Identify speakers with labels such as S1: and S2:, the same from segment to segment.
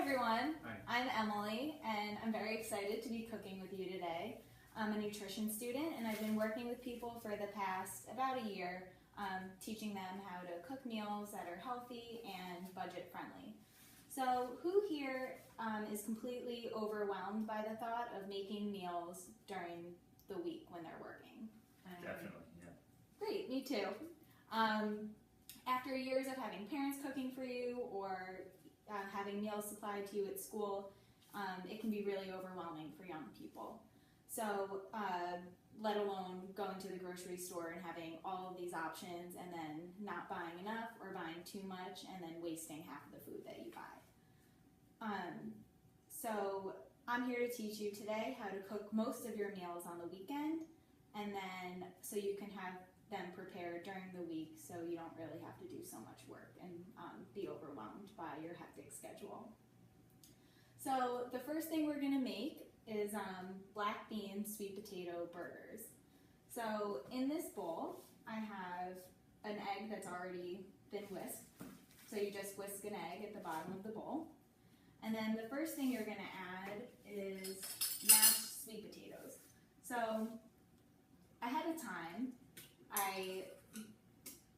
S1: everyone.
S2: Hi.
S1: I'm Emily, and I'm very excited to be cooking with you today. I'm a nutrition student, and I've been working with people for the past about a year, teaching them how to cook meals that are healthy and budget friendly. So who here is completely overwhelmed by the thought of making meals during the week when they're working?
S2: Definitely, yeah.
S1: Great, me too. After years of having parents cooking for you or having meals supplied to you at school, it can be really overwhelming for young people. So, let alone going to the grocery store and having all of these options and then not buying enough or buying too much and then wasting half of the food that you buy. So I'm here to teach you today how to cook most of your meals on the weekend, and then so you can have them prepared during the week so you don't really have to do so much work and be overwhelmed by your hectic schedule. So the first thing we're going to make is black bean sweet potato burgers. So in this bowl I have an egg that's already been whisked. So you just whisk an egg at the bottom of the bowl. And then the first thing you're going to add is mashed sweet potatoes. So ahead of time, I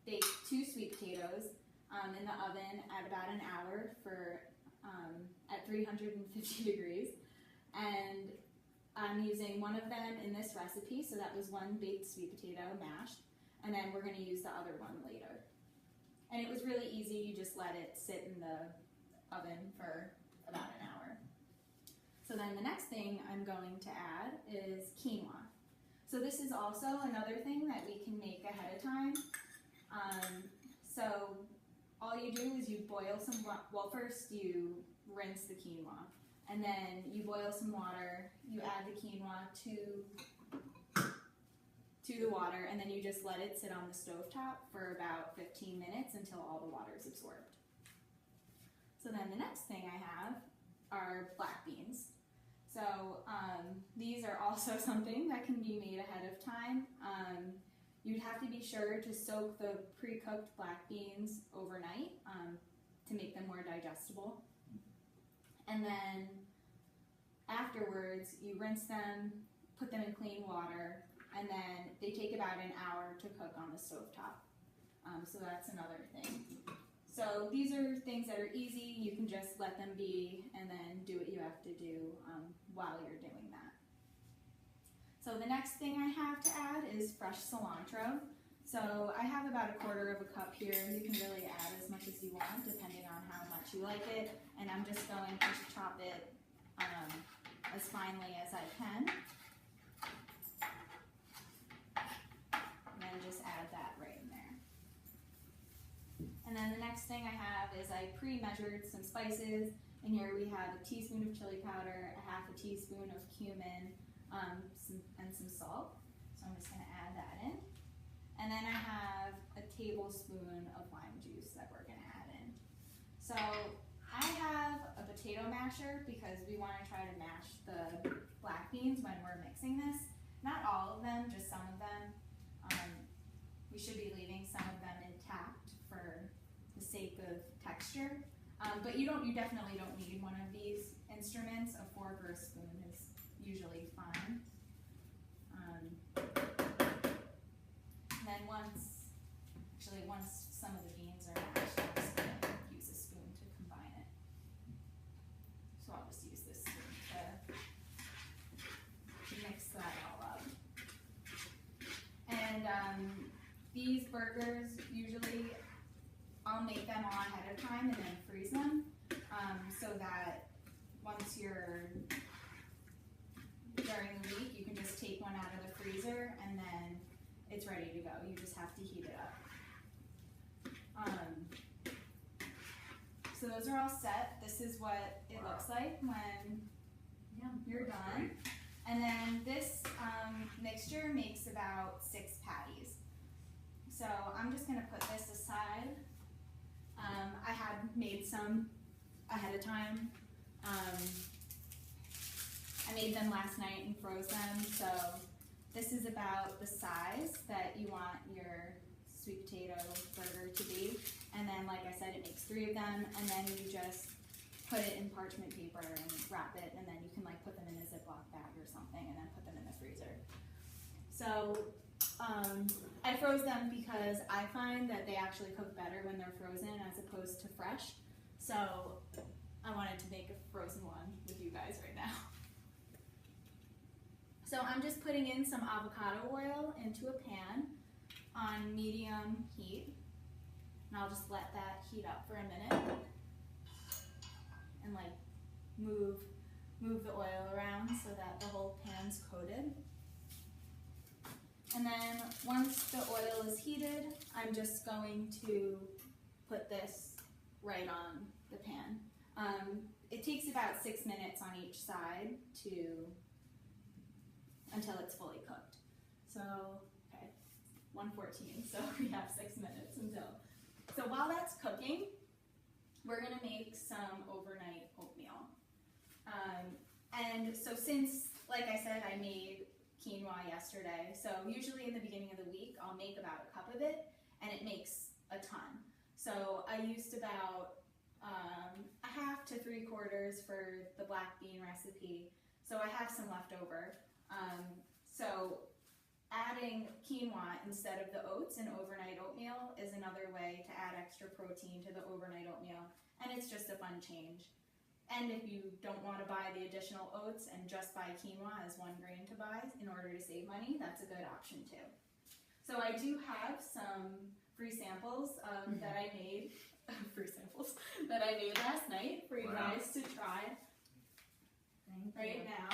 S1: baked 2 sweet potatoes in the oven at about an hour at 350 degrees. And I'm using one of them in this recipe, so that was one baked sweet potato mashed, and then we're going to use the other one later. And it was really easy, you just let it sit in the oven for about an hour. So then the next thing I'm going to add is quinoa. So this is also another thing that we can make ahead of time. So all you do is you boil some, well first you rinse the quinoa, and then you boil some water, you add the quinoa to the water, and then you just let it sit on the stovetop for about 15 minutes until all the water is absorbed. So then the next thing I have are black beans. So these are also something that can be made ahead of time. You'd have to be sure to soak the pre-cooked black beans overnight to make them more digestible. And then afterwards, you rinse them, put them in clean water, and then they take about an hour to cook on the stovetop. So that's another thing. So these are things that are easy. You can just let them be and then do what you have to do while you're doing that. So the next thing I have to add is fresh cilantro. So I have about 1/4 cup here. You can really add as much as you want depending on how much you like it. And I'm just going to chop it as finely as I can. And then just add that right in there. And then the next thing I have is I pre-measured some spices. And here we have a teaspoon of chili powder, 1/2 teaspoon of cumin, and some salt. So I'm just going to add that in. And then I have a tablespoon of lime juice that we're going to add in. So I have a potato masher because we want to try to mash the black beans when we're mixing this. Not all of them, just some of them. We should be leaving some of them intact for the sake of texture. But you definitely don't need one of these instruments. A fork or a spoon is usually fine. And then once some of the beans are mashed, I'm just going to use a spoon to combine it. So I'll just use this spoon to mix that all up. And these burgers, usually I'll make them all ahead of time and then freeze them so that once you're during the week, you can just take one out of the freezer and then it's ready to go. You just have to heat it up. So those are all set. This is what it looks like when you're done. And then this mixture makes about 6 patties. So I'm just going to put this aside. I had made some ahead of time. I made them last night and froze them. So this is about the size that you want your sweet potato burger to be. And then, like I said, it makes 3 of them. And then you just put it in parchment paper and wrap it, and then you can like put them in a Ziploc bag or something and then put them in the freezer. So I froze them because I find that they actually cook better when they're frozen as opposed to fresh. So I wanted to make a frozen one with you guys right now. So I'm just putting in some avocado oil into a pan on medium heat, and I'll just let that heat up for a minute and like move the oil around so that the whole pan's coated. And then once the oil is heated, I'm just going to put this right on the pan. It takes about 6 minutes on each side until it's fully cooked. So, okay, 1:14, so we have 6 minutes until. So while that's cooking, we're gonna make some overnight oatmeal. And so since, like I said, I made quinoa yesterday, so usually in the beginning of the week, I'll make about a cup of it, and it makes a ton. So I used about a half to 3/4 for the black bean recipe, so I have some left over. So adding quinoa instead of the oats in overnight oatmeal is another way to add extra protein to the overnight oatmeal, and it's just a fun change. And if you don't want to buy the additional oats and just buy quinoa as one grain to buy in order to save money, that's a good option too. So I do have some free samples that I made, that I made last night for you guys to try right now.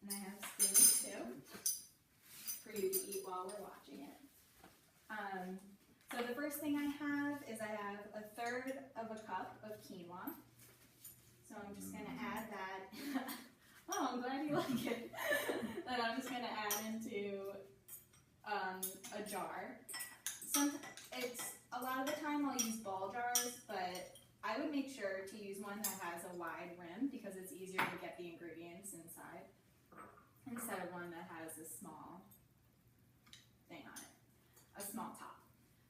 S1: And I have spoons too for you to eat while we're watching it. So the first thing I have is I have 1/3 of a cup of quinoa. So I'm just going to add that. Oh, I'm glad you like it. That I'm just going to add into a jar. A lot of the time I'll use ball jars, but I would make sure to use one that has a wide rim because it's easier to get the ingredients inside instead of one that has a small thing on it, a small top.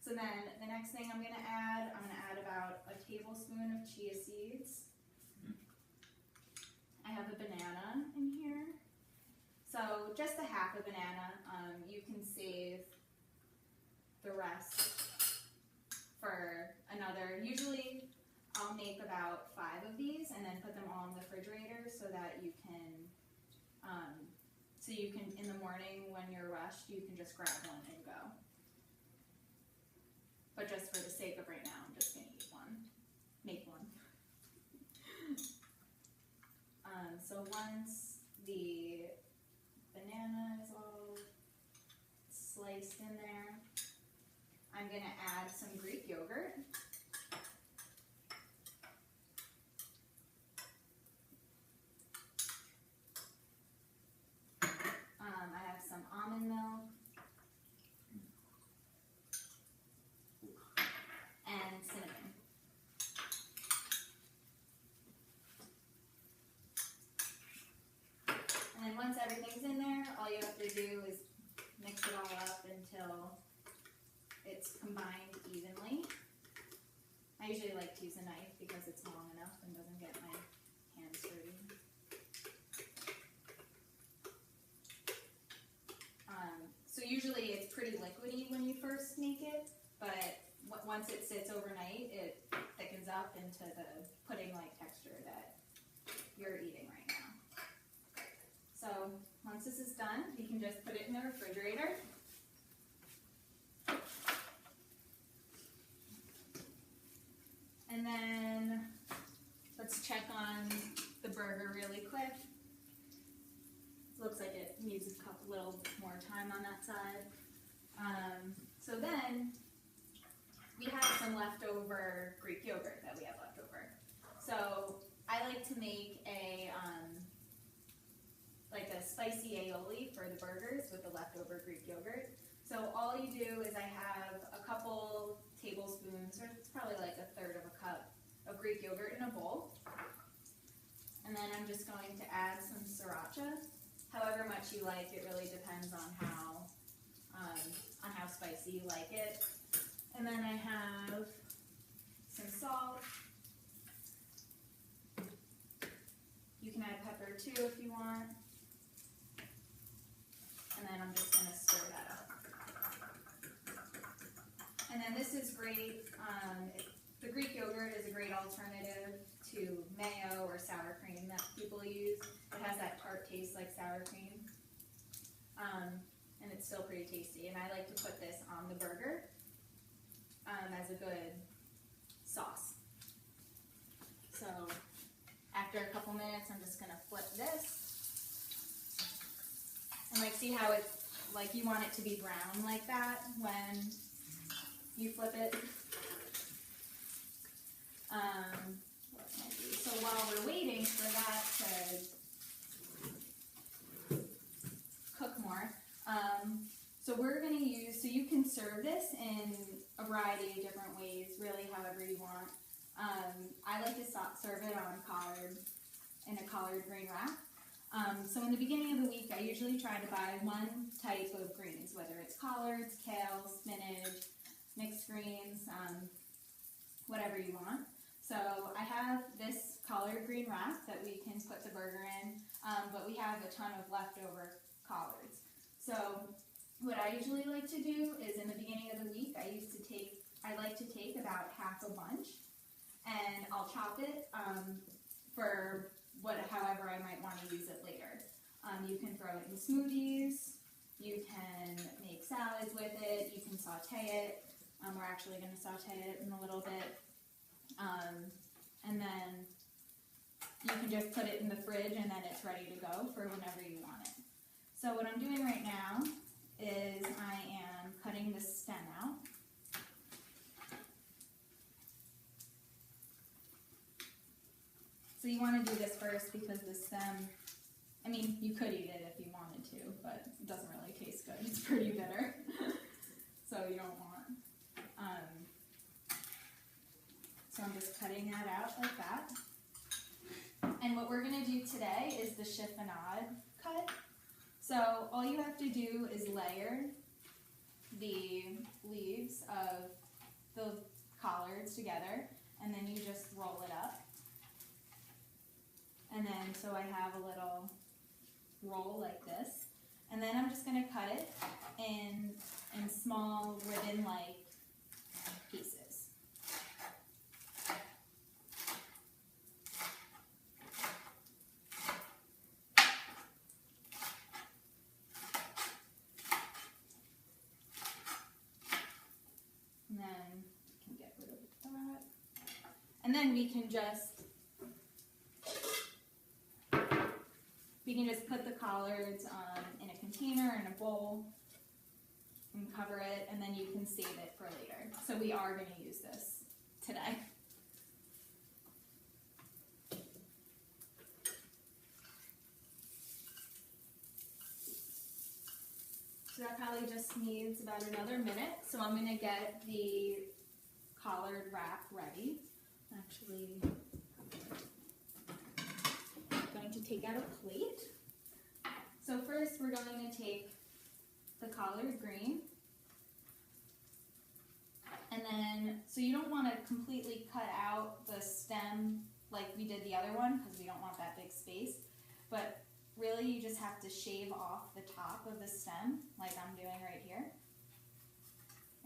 S1: So then the next thing I'm going to add about a tablespoon of chia seeds. I have a banana in here. So just a half a banana. You can save the rest for another. Usually I'll make about 5 of these and then put them all in the refrigerator so that you can, in the morning when you're rushed, you can just grab one and go. But just for the sake of right now, I'm just going to eat one. Make one. So once the banana is all sliced in there, I'm going to add some Greek yogurt. I have some almond milk. And cinnamon. And then once everything's in there, all you have to do is mix it all up until it's combined evenly. I usually like to use a knife because it's long enough and doesn't get my hands dirty. So usually it's pretty liquidy when you first make it, but once it sits overnight, it thickens up into the pudding-like texture that you're eating right now. So once this is done, you can just put it in the refrigerator. And then let's check on the burger really quick. Looks like it needs a little more time on that side. So then we have some leftover Greek yogurt that we have left over. So I like to make like a spicy aioli for the burgers with the leftover Greek yogurt. So all you do is I have a couple tablespoons, or it's probably like 1/3 of a cup of Greek yogurt in a bowl. And then I'm just going to add some sriracha. However much you like, it really depends on how spicy you like it. And then I have some salt. You can add pepper too if you want. And then I'm just going to stir that up. And then this is great. The Greek yogurt is a great alternative to mayo or sour cream that people use. It has that tart taste like sour cream. And it's still pretty tasty. And I like to put this on the burger as a good sauce. So after a couple minutes, I'm just gonna flip this. And like, see how it's like you want it to be brown like that when you flip it. What can I do? So while we're waiting for that to cook more, so we're going to use, so you can serve this in a variety of different ways, really however you want. I like to serve it on in a collard green wrap. So in the beginning of the week, I usually try to buy one type of greens, whether it's collards, kale, spinach, mixed greens, whatever you want. So I have this collard green wrap that we can put the burger in, but we have a ton of leftover collards. So what I usually like to do is in the beginning of the week, I like to take about half a bunch, and I'll chop it for however I might want to use it later. You can throw it in smoothies, you can make salads with it, you can saute it. We're actually going to saute it in a little bit. And then you can just put it in the fridge and then it's ready to go for whenever you want it. So what I'm doing right now is I am cutting the stem out. So you want to do this first because the stem, I mean, you could eat it if you wanted to, but it doesn't really taste good. It's pretty bitter. So you don't want. So I'm just cutting that out like that. And what we're going to do today is the chiffonade cut. So all you have to do is layer the leaves of the collards together, and then you just roll it up. And then, so I have a little roll like this. And then I'm just going to cut it in small ribbon-like pieces. And then we can get rid of that. And then we can just put the collards in a container, in a bowl, and cover it, and then you can save it for later. So we are going to use this today. So that probably just needs about another minute. So I'm going to get the collard wrap ready. Actually, I'm going to take out a plate. So first we're going to take the collard green. And then, so you don't want to completely cut out the stem like we did the other one because we don't want that big space. But really you just have to shave off the top of the stem like I'm doing right here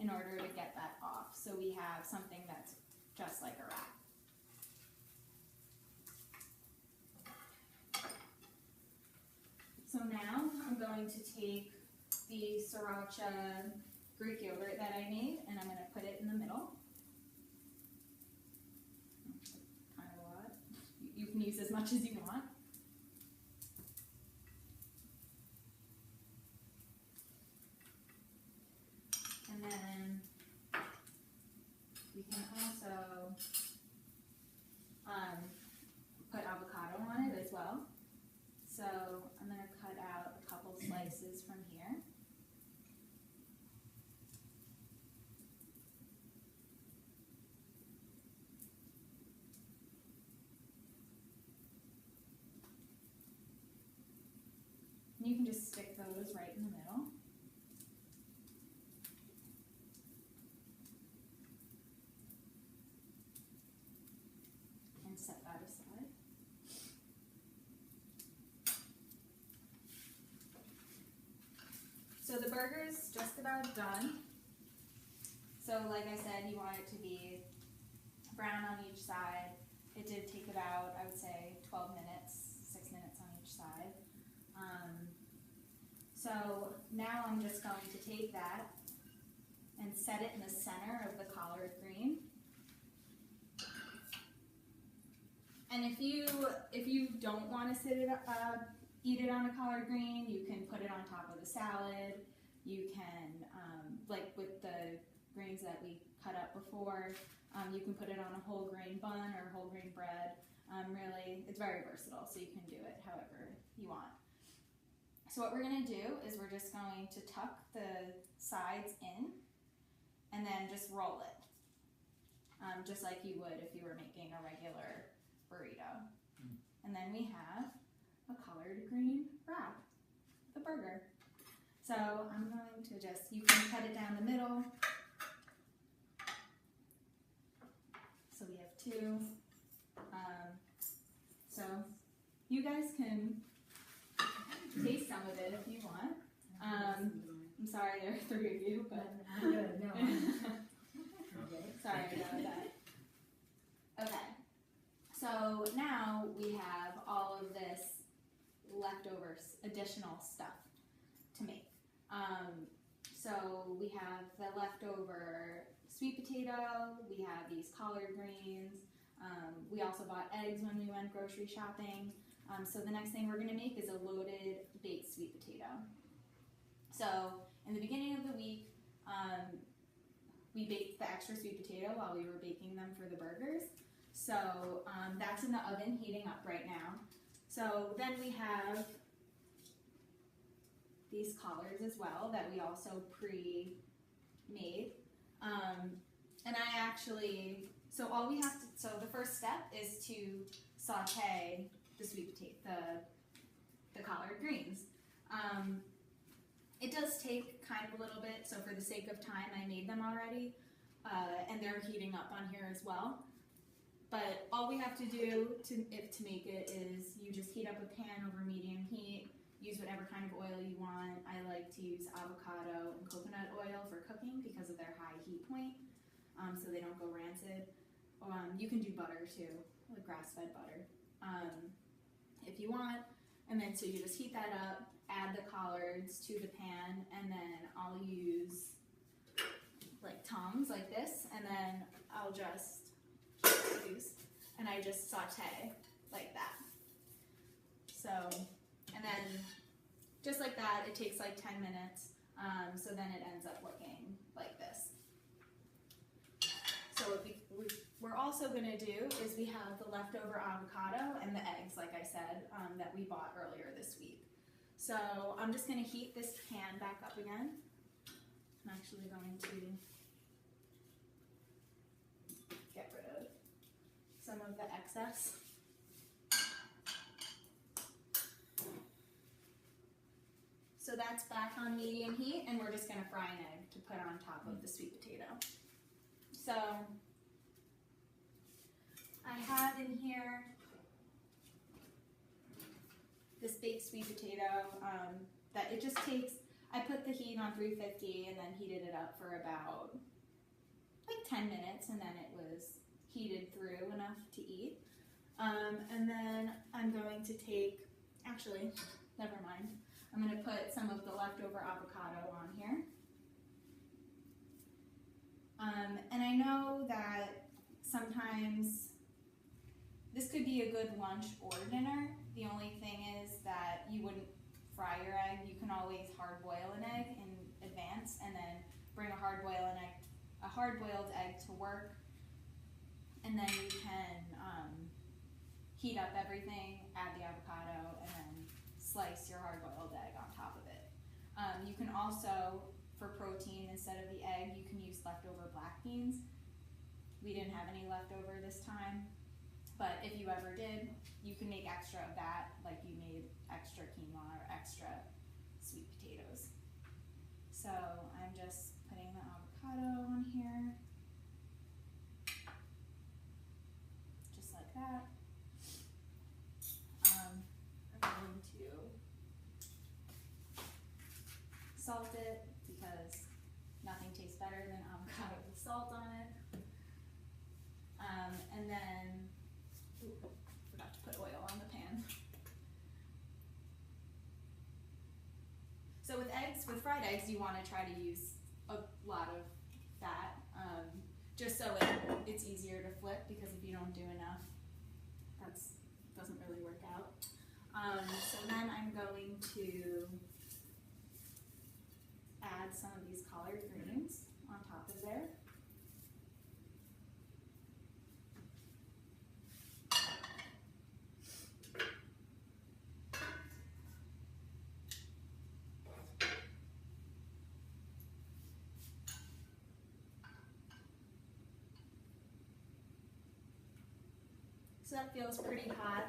S1: in order to get that off. So we have something that's just like a wrap. So now I'm going to take the sriracha Greek yogurt that I made and I'm going to put it in the middle. Kind of a lot. You can use as much as you want. And then you can also put avocado on it as well. So I'm going to cut out a couple slices from here. And you can just stick those right in the middle. So the burger's just about done. So like I said, you want it to be brown on each side. It did take about, I would say, 12 minutes, 6 minutes on each side. So now I'm just going to take that and set it in the center of the collard green. And if you don't want to eat it on a collard green, you can put it on top of the salad. You can, like with the greens that we cut up before, you can put it on a whole grain bun or whole grain bread. Really, it's very versatile, so you can do it however you want. So what we're going to do is we're just going to tuck the sides in and then just roll it, just like you would if you were making a regular burrito. And then we have a collard green wrap, the burger. So I'm going to you can cut it down the middle. So we have two. So you guys can taste some of it if you want. I'm sorry there are three of you, but
S2: I'm good. No.
S1: sorry about that. Okay. So now we have all of this leftovers, additional stuff to make. So we have the leftover sweet potato, we have these collard greens, we also bought eggs when we went grocery shopping. So the next thing we're going to make is a loaded baked sweet potato. So in the beginning of the week, we baked the extra sweet potato while we were baking them for the burgers. So that's in the oven heating up right now. So then we have these collards as well that we also pre-made. And I actually, so all we have to, so the first step is to saute the sweet potato, the collard greens. It does take kind of a little bit, so for the sake of time I made them already, and they're heating up on here as well. But all we have to do to make it is you just heat up a pan over medium heat, use whatever kind of oil you want. I like to use avocado and coconut oil for cooking because of their high heat point, so they don't go rancid. You can do butter too, like grass-fed butter, if you want. And then so you just heat that up, add the collards to the pan, and then I'll use like tongs like this, and then I'll just and I just saute like that. So, and then just like that, it takes like 10 minutes. So then it ends up looking like this. So what we're also going to do is we have the leftover avocado and the eggs, like I said, that we bought earlier this week. So I'm just going to heat this pan back up again. I'm actually going to get rid of some of the excess. So that's back on medium heat, and we're just going to fry an egg to put on top of the sweet potato. So I have in here this baked sweet potato that it just takes, I put the heat on 350 and then heated it up for about like 10 minutes, and then it was heated through enough to eat. And then I'm going to take, actually, never mind. I'm going to put some of the leftover avocado on here. And I know that sometimes this could be a good lunch or dinner. The only thing is that you wouldn't fry your egg. You can always hard boil an egg in advance and then bring a hard boiled egg to work. And then you can heat up everything, add the avocado, and then slice your hard-boiled egg on top of it. You can also, for protein, instead of the egg, you can use leftover black beans. We didn't have any leftover this time, but if you ever did, you can make extra of that, like you made extra quinoa or extra sweet potatoes. So I'm just putting the avocado on here, just like that. I'm going to salt it because nothing tastes better than avocado with salt on it. And then, ooh, forgot to put oil on the pan. So with eggs, with fried eggs, you want to try to use a lot of fat, just so it's easier to flip, because if you don't do enough, that doesn't really work out. So then I'm going to add some of these collard greens on top of there. So that feels pretty hot.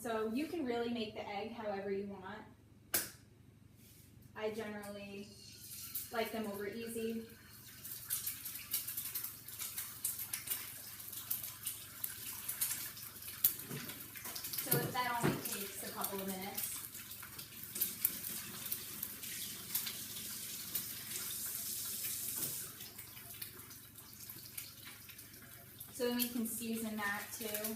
S1: So you can really make the egg however you want. I generally like them over easy. So that only takes a couple of minutes. So then we can season that too.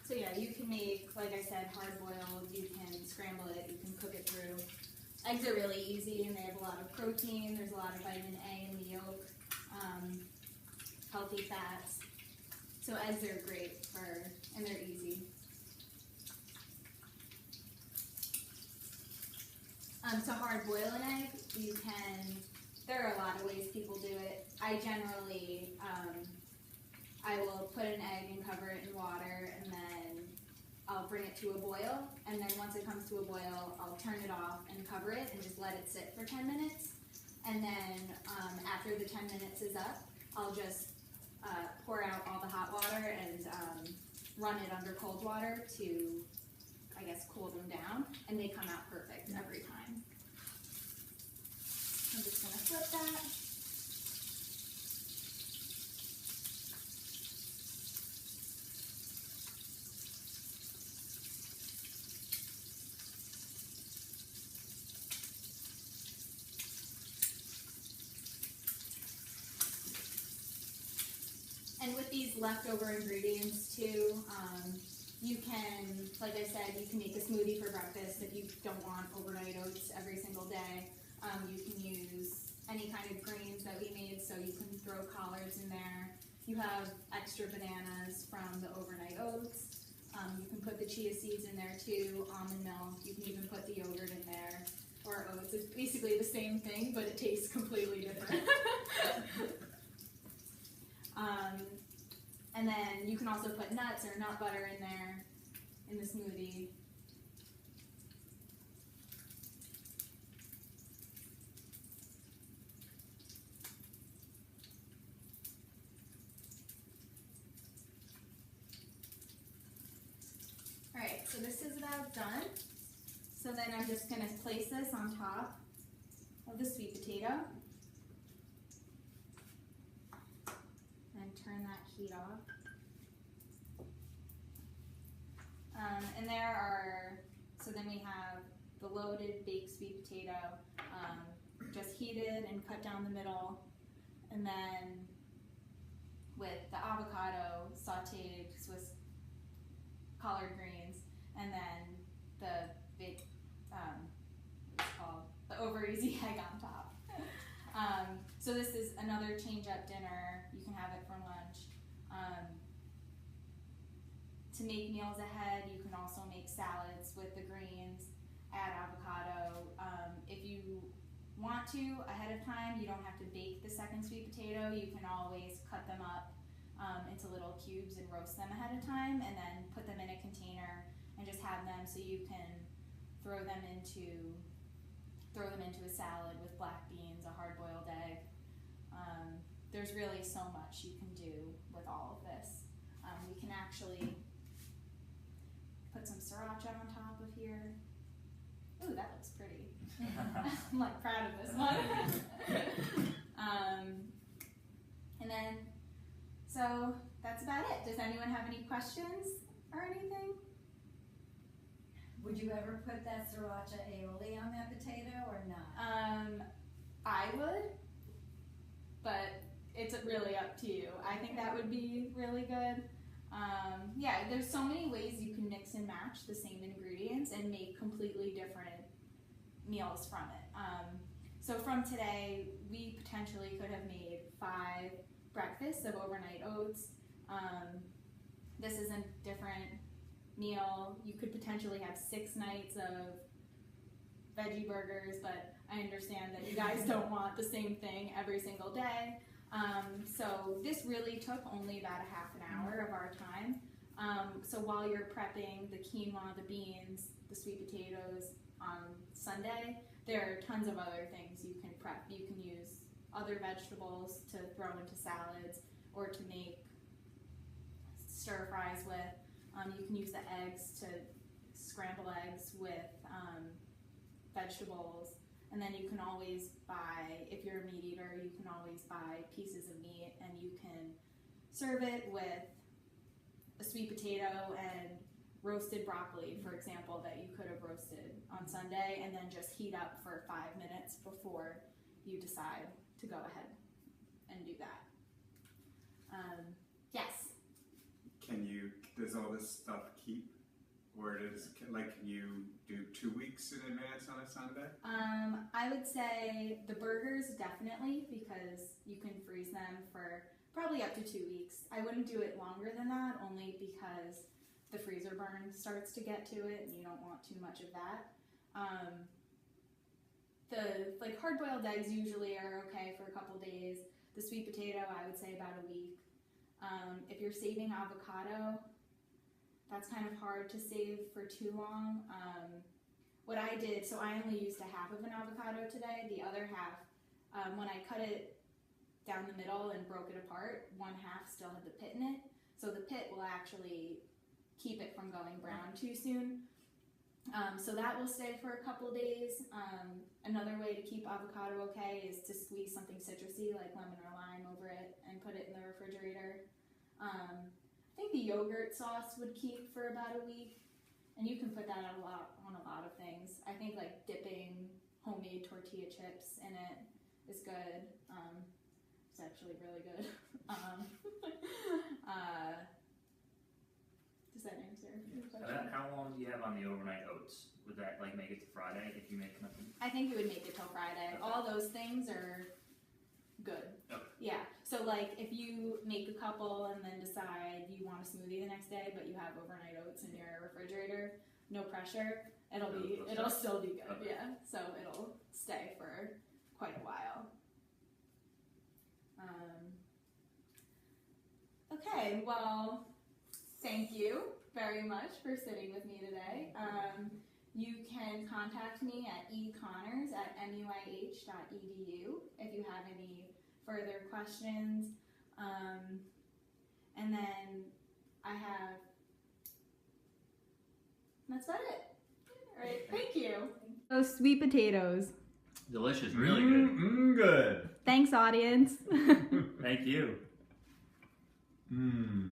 S1: So yeah, you can make, like I said, hard boiled, you can scramble it, you can cook it through. Eggs are really easy and they have a lot of protein, there's a lot of vitamin A in the yolk, healthy fats. So eggs are great and they're easy. To hard boil an egg, there are a lot of ways people do it. I generally, I will put an egg and cover it in water, and then I'll bring it to a boil, and then once it comes to a boil, I'll turn it off and cover it and just let it sit for 10 minutes. And then after the 10 minutes is up, I'll just pour out all the hot water and run it under cold water to, I guess, cool them down, and they come out perfect every time. I'm just going to flip that. And with these leftover ingredients too, you can, like I said, you can make a smoothie for breakfast if you don't want overnight oats every single day. You can use any kind of greens that we made, so you can throw collards in there. You have extra bananas from the overnight oats. You can put the chia seeds in there too, almond milk. You can even put the yogurt in there, or oats. It's basically the same thing, but it tastes completely different. And then you can also put nuts or nut butter in there in the smoothie. Alright, so this is about done. So then I'm just going to place this on top of the sweet potato. And turn that heat off. And there are, so then we have the loaded baked sweet potato, just heated and cut down the middle, and then with the avocado, sauteed Swiss collard greens, and then the big, what's it called, the over easy egg on top. So this is another change-up dinner. You can have it for lunch. To make meals ahead, you can also make salads with the greens, add avocado. If you want to, ahead of time, you don't have to bake the second sweet potato. You can always cut them up into little cubes and roast them ahead of time, and then put them in a container and just have them so you can throw them into a salad with black beans, a hard-boiled egg. There's really so much you can do with all of this. We can actually put put some sriracha on top of here. Ooh, that looks pretty. I'm like proud of this one. And then, so that's about it. Does anyone have any questions or anything?
S2: Would you ever put that sriracha aioli on that potato or not?
S1: I would, but it's really up to you. I think that would be really good. Yeah, there's so many ways you can mix and match the same ingredients and make completely different meals from it. So from today, we potentially could have made 5 breakfasts of overnight oats. This is a different meal. You could potentially have 6 nights of veggie burgers, but I understand that you guys don't want the same thing every single day. So this really took only about a half an hour of our time. So while you're prepping the quinoa, the beans, the sweet potatoes on Sunday, there are tons of other things you can prep. You can use other vegetables to throw into salads or to make stir fries with. You can use the eggs to scramble eggs with vegetables. And then you can always buy, if you're a meat eater, you can always buy pieces of meat and you can serve it with a sweet potato and roasted broccoli, for example, that you could have roasted on Sunday, and then just heat up for 5 minutes before you decide to go ahead and do that. Yes?
S3: Does all this stuff keep? Or can you do 2 weeks in advance on a Sunday?
S1: I would say the burgers definitely, because you can freeze them for probably up to 2 weeks. I wouldn't do it longer than that, only because the freezer burn starts to get to it and you don't want too much of that. The hard-boiled eggs usually are okay for a couple days. The sweet potato, I would say about a week. If you're saving avocado, that's kind of hard to save for too long. What I did, so I only used a half of an avocado today. The other half, when I cut it down the middle and broke it apart, 1/2 still had the pit in it. So the pit will actually keep it from going brown too soon. So that will stay for a couple days. Another way to keep avocado okay is to squeeze something citrusy like lemon or lime over it and put it in the refrigerator. I think the yogurt sauce would keep for about a week, and you can put that on a lot of things. I think like dipping homemade tortilla chips in it is good. It's actually really good. Does that answer your question?
S4: How long do you have on the overnight oats? Would that make it to Friday if you make nothing?
S1: I think it would make it till Friday.
S4: Okay.
S1: All those things are good.
S4: Okay.
S1: Yeah. So if you make a couple and then decide you want a smoothie the next day, but you have overnight oats in your refrigerator, no pressure. It'll still be good.
S4: Okay.
S1: Yeah. So it'll stay for quite a while. Okay. Well, thank you very much for sitting with me today. You can contact me at econnors@muih.edu if you have any further questions. And then that's about it. All right, thank you. Those sweet potatoes.
S4: Delicious, really good.
S3: Good.
S1: Thanks, audience.
S4: Thank you.